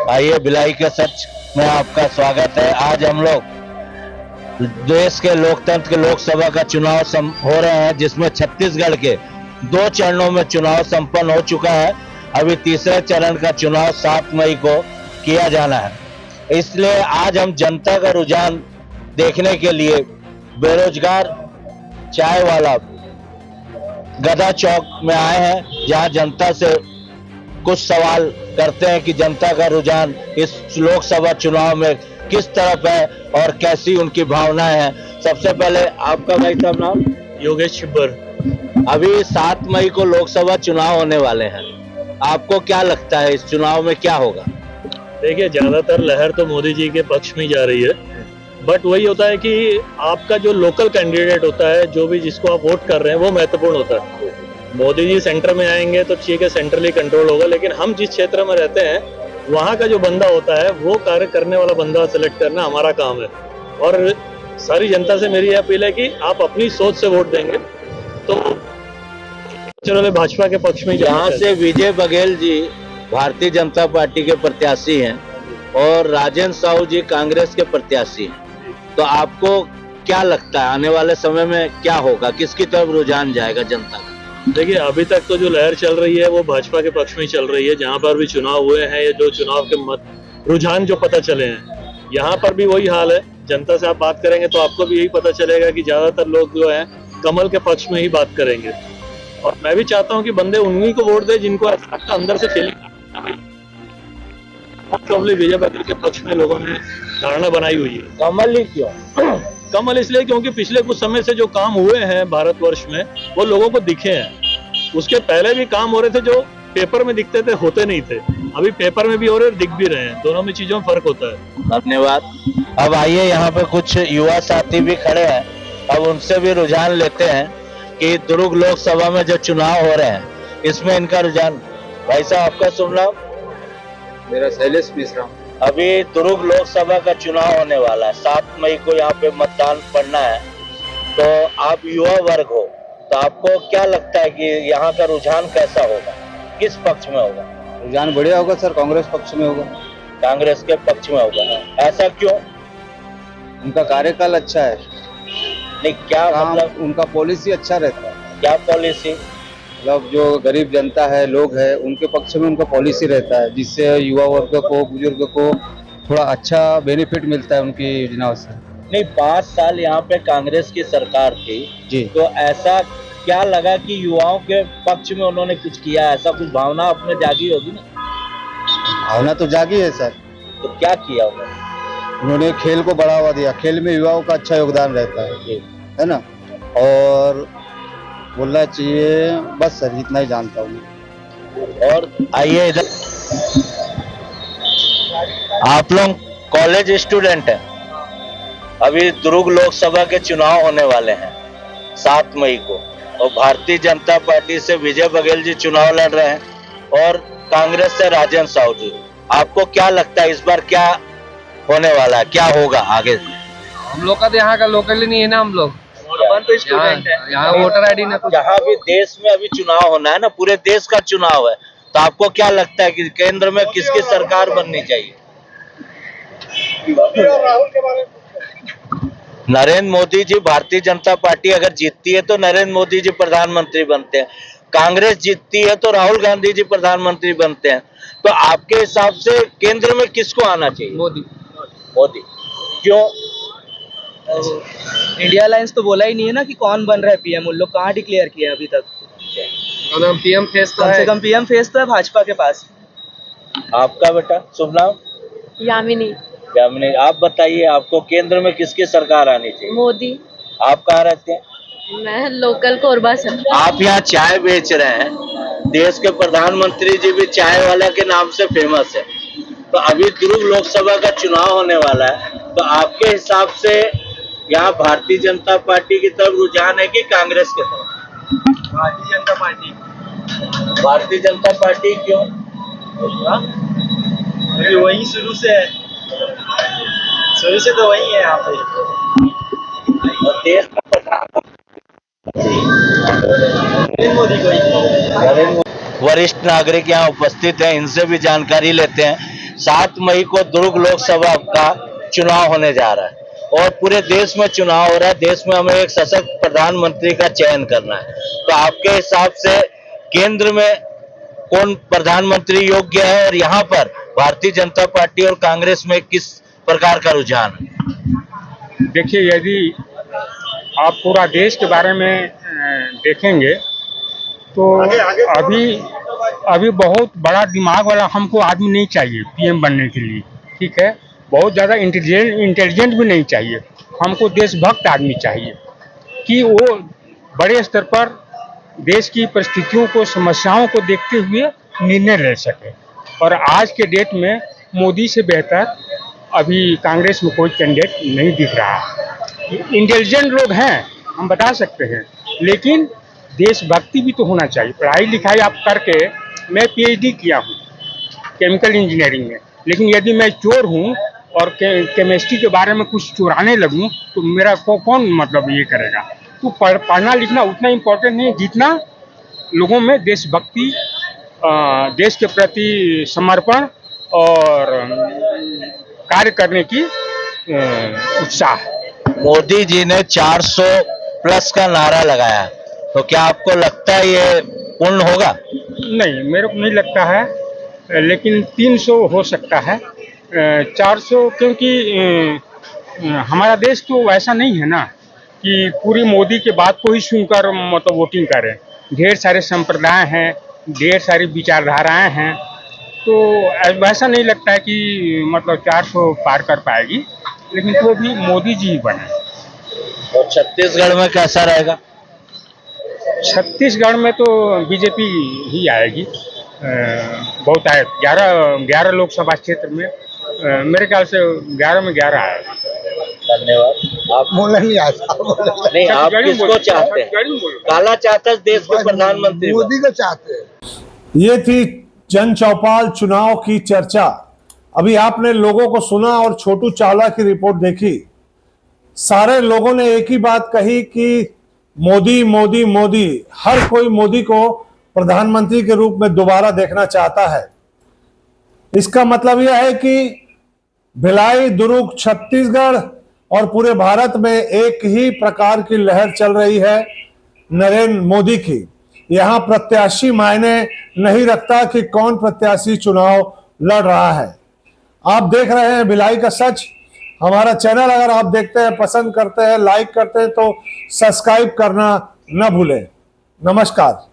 आइए भिलाई के सच में आपका स्वागत है। आज हम लोग देश के लोकतंत्र के लोकसभा का चुनाव हो रहे हैं, जिसमें छत्तीसगढ़ के 2 चरणों में चुनाव संपन्न हो चुका है। अभी तीसरे चरण का चुनाव 7 मई को किया जाना है। इसलिए आज हम जनता का रुझान देखने के लिए बेरोजगार चाय वाला गदा चौक में आए हैं, जहां जनता से कुछ सवाल करते हैं कि जनता का रुझान इस लोकसभा चुनाव में किस तरफ है और कैसी उनकी भावनाएं हैं। सबसे पहले आपका भाई साहब नाम? योगेश छिब्बर। अभी 7 मई को लोकसभा चुनाव होने वाले हैं, आपको क्या लगता है इस चुनाव में क्या होगा? देखिए, ज्यादातर लहर तो मोदी जी के पक्ष में जा रही है, बट वही होता है कि आपका जो लोकल कैंडिडेट होता है, जो भी जिसको आप वोट कर रहे हैं, वो महत्वपूर्ण होता है। मोदी जी सेंटर में आएंगे तो ठीक है, सेंट्रली कंट्रोल होगा, लेकिन हम जिस क्षेत्र में रहते हैं वहाँ का जो बंदा होता है, वो कार्य करने वाला बंदा सेलेक्ट करना हमारा काम है। और सारी जनता से मेरी अपील है कि आप अपनी सोच से वोट देंगे तो चलो भाजपा के पक्ष में। यहाँ से विजय बघेल जी भारतीय जनता पार्टी के प्रत्याशी हैं और राजेंद्र साहू जी कांग्रेस के प्रत्याशी हैं, तो आपको क्या लगता है आने वाले समय में क्या होगा, किसकी तरफ रुझान जाएगा जनता का? देखिए, अभी तक तो जो लहर चल रही है वो भाजपा के पक्ष में चल रही है। जहां पर भी चुनाव हुए हैं, या जो चुनाव के रुझान जो पता चले हैं, यहाँ पर भी वही हाल है। जनता से आप बात करेंगे तो आपको भी यही पता चलेगा कि ज्यादातर लोग जो है कमल के पक्ष में ही बात करेंगे। और मैं भी चाहता हूँ कि बंदे उन्हीं को वोट दे जिनको अंदर से फीलिंग। विजय बघेल के पक्ष में लोगों ने धारणा बनाई हुई है। कमल ही क्यों? कमल इसलिए क्योंकि पिछले कुछ समय से जो काम हुए हैं भारतवर्ष में, वो लोगों को दिखे हैं। उसके पहले भी काम हो रहे थे जो पेपर में दिखते थे, होते नहीं थे। अभी पेपर में भी हो रहे, दिख भी रहे हैं। दोनों में चीजों में फर्क होता है। धन्यवाद। अब आइए, यहाँ पे कुछ युवा साथी भी खड़े हैं, अब उनसे भी रुझान लेते हैं कि दुर्ग लोकसभा में जो चुनाव हो रहे हैं, इसमें इनका रुझान। भाई साहब, आपका शुभ नाम? मेरा शैलेश मिश्रा। अभी दुर्ग लोकसभा का चुनाव होने वाला है, 7 मई को यहाँ पे मतदान पड़ना है, तो आप युवा वर्ग हो, तो आपको क्या लगता है कि यहाँ का रुझान कैसा होगा, किस पक्ष में होगा? रुझान बढ़िया होगा सर, कांग्रेस पक्ष में होगा। कांग्रेस के पक्ष में होगा, ऐसा क्यों? उनका कार्यकाल अच्छा है। नहीं, क्या मतलब? उनका पॉलिसी अच्छा रहता है। क्या पॉलिसी? मतलब जो गरीब जनता है, लोग है, उनके पक्ष में उनका पॉलिसी रहता है, जिससे युवा वर्ग को, बुजुर्ग को थोड़ा अच्छा बेनिफिट मिलता है उनकी योजनाओं से। नहीं, 5 साल यहाँ पे कांग्रेस की सरकार थी जी, तो ऐसा क्या लगा कि युवाओं के पक्ष में उन्होंने कुछ किया? ऐसा कुछ भावना अपने जागी होगी ना? भावना तो जागी है सर। तो क्या किया उन्होंने? उन्होंने खेल को बढ़ावा दिया, खेल में युवाओं का अच्छा योगदान रहता है ना। और बोलना चाहिए, बस सर इतना ही जानता हूँ। और आइए इधर, आप लोग कॉलेज स्टूडेंट हैं। अभी दुर्ग लोकसभा के चुनाव होने वाले हैं 7 मई को, और भारतीय जनता पार्टी से विजय बघेल जी चुनाव लड़ रहे हैं और कांग्रेस से राजेंद्र साहू जी। आपको क्या लगता है इस बार क्या होने वाला है, क्या होगा आगे? हम लोग का तो यहाँ का लोकल ही नहीं है ना, हम लोग यहाँ वोटर आईडी ना कुछ। जहाँ भी देश में अभी चुनाव होना है ना, पूरे देश का चुनाव है, तो आपको क्या लगता है कि केंद्र में किसकी सरकार बननी चाहिए? नरेंद्र मोदी जी, भारतीय जनता पार्टी अगर जीतती है तो नरेंद्र मोदी जी प्रधानमंत्री बनते हैं। कांग्रेस जीतती है तो राहुल गांधी जी प्रधानमंत्री बनते हैं। तो आपके हिसाब से केंद्र में किसको आना चाहिए? मोदी। मोदी क्यों? इंडिया अलायंस तो बोला ही नहीं है ना कि कौन बन रहा है पीएम। उन लोग कहाँ डिक्लेयर किया अभी तक? पीएम फेस तो कम से कम पीएम फेस तो है भाजपा के पास। आपका बेटा शुभ नाम? यामिनी। यामिनी, आप बताइए, आपको केंद्र में किसकी सरकार आनी चाहिए? मोदी। आप कहाँ रहते हैं? मैं लोकल कोरबा से। आप यहाँ चाय बेच रहे हैं, देश के प्रधानमंत्री जी भी चाय वाला के नाम से फेमस है, तो अभी दुर्ग लोकसभा का चुनाव होने वाला है, तो आपके हिसाब से यहाँ भारतीय जनता पार्टी की तरफ रुझान है कि कांग्रेस की तरफ? भारतीय जनता पार्टी। भारतीय जनता पार्टी क्यों? वही शुरू से है, शुरू से तो वही है यहाँ पे। और देश का मोदी को। वरिष्ठ नागरिक यहाँ उपस्थित हैं, इनसे भी जानकारी लेते हैं 7 मई को दुर्ग लोकसभा का चुनाव होने जा रहा है और पूरे देश में चुनाव हो रहा है। देश में हमें एक सशक्त प्रधानमंत्री का चयन करना है, तो आपके हिसाब से केंद्र में कौन प्रधानमंत्री योग्य है और यहाँ पर भारतीय जनता पार्टी और कांग्रेस में किस प्रकार का रुझान है? देखिए, यदि आप पूरा देश के बारे में देखेंगे तो अभी बहुत बड़ा दिमाग वाला हमको आदमी नहीं चाहिए पीएम बनने के लिए, ठीक है। बहुत ज़्यादा इंटेलिजेंट भी नहीं चाहिए, हमको देशभक्त आदमी चाहिए कि वो बड़े स्तर पर देश की परिस्थितियों को, समस्याओं को देखते हुए निर्णय ले सके। और आज के डेट में मोदी से बेहतर अभी कांग्रेस में कोई कैंडिडेट नहीं दिख रहा। इंटेलिजेंट लोग हैं, हम बता सकते हैं, लेकिन देशभक्ति भी तो होना चाहिए। पढ़ाई लिखाई आप करके, मैं पीएचडी किया हूँ केमिकल इंजीनियरिंग में, लेकिन यदि मैं चोर हूँ और केमिस्ट्री के बारे में कुछ चुराने लगूँ तो मेरा कौन मतलब ये करेगा। तो पढ़ना लिखना उतना इम्पोर्टेंट नहीं जितना लोगों में देशभक्ति, देश के प्रति समर्पण और कार्य करने की उत्साह। मोदी जी ने 400 प्लस का नारा लगाया, तो क्या आपको लगता है ये पूर्ण होगा? नहीं, मेरे को नहीं लगता है, लेकिन 300 हो सकता है। 400 क्योंकि हमारा देश तो वैसा नहीं है ना कि पूरी मोदी के बात को ही सुनकर मतलब वोटिंग करें। ढेर सारे संप्रदाय हैं, ढेर सारी विचारधाराएं हैं, तो वैसा नहीं लगता है कि मतलब 400 पार कर पाएगी, लेकिन तो भी मोदी जी ही बने। और छत्तीसगढ़ में कैसा रहेगा? छत्तीसगढ़ में तो बीजेपी ही आएगी। बहुत आए, 11 लोकसभा क्षेत्र में मेरे ख्याल से 11 में 11 आएगा। धन्यवाद। आप बोला नहीं आता, नहीं, आप किसको चाहते हैं? काला चाहता है देश के प्रधानमंत्री, मोदी को चाहते हैं। ये थी जन चौपाल चुनाव की चर्चा। अभी आपने लोगों को सुना और छोटू चावला की रिपोर्ट देखी। सारे लोगों ने एक ही बात कही कि मोदी मोदी मोदी, हर कोई मोदी को प्रधानमंत्री के रूप में दोबारा देखना चाहता है। इसका मतलब यह है कि भिलाई, दुर्ग, छत्तीसगढ़ और पूरे भारत में एक ही प्रकार की लहर चल रही है नरेंद्र मोदी की। यहां प्रत्याशी मायने नहीं रखता कि कौन प्रत्याशी चुनाव लड़ रहा है। आप देख रहे हैं भिलाई का सच। हमारा चैनल अगर आप देखते हैं, पसंद करते हैं, लाइक करते हैं तो सब्सक्राइब करना न भूलें। नमस्कार।